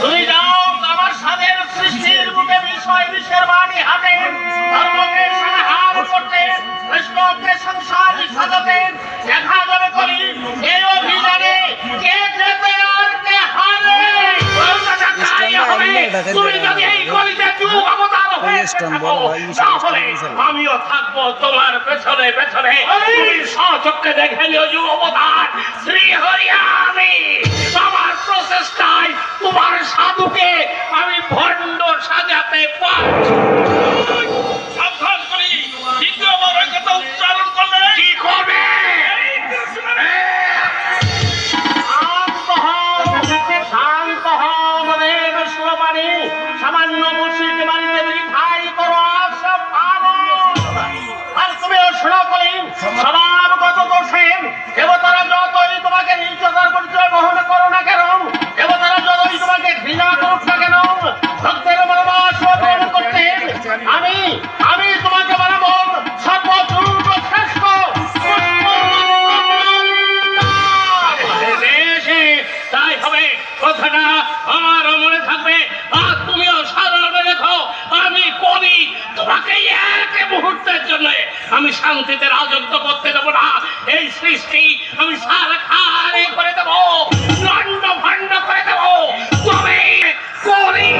তুমি যাও আমার স্বাদের সৃষ্টির বুকে বিষয় বিশ্বের বাণী হাতে ধর্মকে সংহার করতে কৃষ্ণকে সংসার সাজাতে দেখা যাবে করি এই অভিযানে কে জেতে আর কে হারে। তুমি যদি এই কলিতে যুগ অবতার হয়ে তাহলে আমিও থাকবো তোমার পেছনে পেছনে। তুমি সচক্ষে দেখে নিও যুগ অবতার শ্রী হরিয়া আমি আমার প্রচেষ্টায় তোমার সাধুকে আমি ভণ্ড সাজাতে পারছি। সাবধান করি দ্বিতীয়বার ওই কথা উচ্চারণ করলে কি করবে? শান্ত হও মনে বিশ্ববাণী সামান্য মুশরিক বাণীতে লিখাই করো সব ভালো। আর তুমিও শোনো করি স্বভাবগত দোষে দেবতারা যতই তোমাকে নির্যাতন পরিচয় বহন করো না কেন, দেবতারা যতই তোমাকে ঘৃণা করুক না কেন, ভক্তের মনোবাস গ্রহণ করতে আমি তোমাকে বানাবো সর্বযুগ শ্রেষ্ঠ। তাই হবে কথাটা আমার মনে থাকবে। আর তুমিও সাধারণ রেখো আমি করি তোমাকে এক মুহূর্তের জন্য আমি শান্তিতে রাজত্ব করতে দেবো না। এই সৃষ্টি আমি সারখারে করে দেবো, দণ্ড ভণ্ড করে দেবো। তবে করি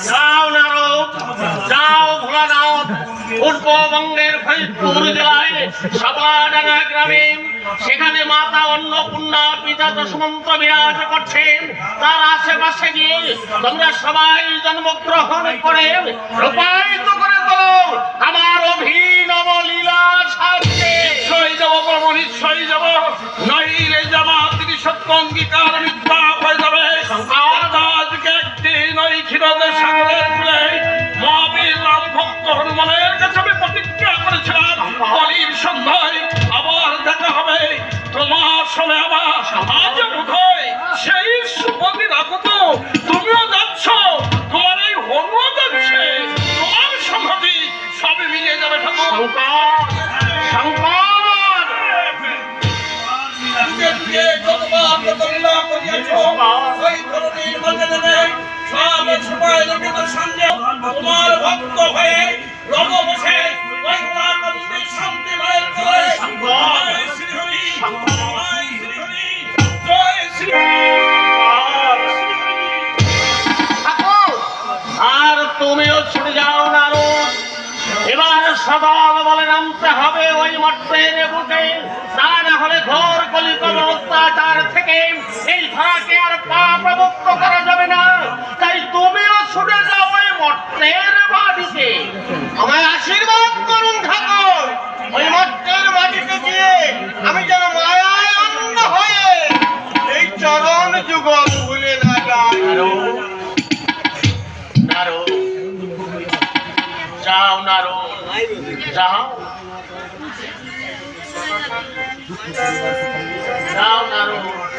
যাও নারদ, যাও ভোলানাথ, পূর্ববঙ্গের ফরিদপুর জেলায় সাবলাডাঙ্গা গ্রামে সেখানে মাতা অন্নপূর্ণা পিতা দশমন্ত বিরাজ করছেন। তার আশেপাশে গিয়ে তোমরা সবাই জন্মগ্রহণ করে রূপায়িত করে তোলো আমার অভিনব লীলা সাজে। নিশ্চয়ই যাব প্রভু, নিশ্চয়ই যাব, নইলে যাবা তিনি সত্য অঙ্গীকার মিথ্যা হয়ে যাবে। আজকে একদিন ওই ক্ষীরদের সাগরের কূলে মহাবীর রাম ভক্ত হনুমানের কাছে আমি প্রতিজ্ঞা করেছিলাম বলির সন্ধ্যায় আবার দেখা হবে তোমার সঙ্গে আমার। আজ বোধহয় সেই সুপতি রাখো তো তুমিও যাচ্ছ, তোমার এই হনুমা যাচ্ছে, তোমার সংহতি সবই মিলিয়ে যাবে ঠাকুর। তোমার ভক্ত হয়ে রব বসে শান্তি মায়ের আর তুমিও ছুটে যাও নারদ। এবার সদল বলে নামতে হবে ওই মঠের বুকে, তা না হলে ঘোর কলিকাল অত্যাচার থেকে এই ধরাকে আর পাপমুক্ত করা যাবে না। তাই তুমিও ছুটে যাও ওই মঠের বাড়িতে। আমায় আশীর্বাদ করুন ঠাকুর, ওই মঠের বাড়িতে গিয়ে আমি যেন মায়ায় অন্ধ হয়ে এই চরণ যুগল ভুলে না যাই। নারদ যাও, নারদ যাও, যাও নারদ।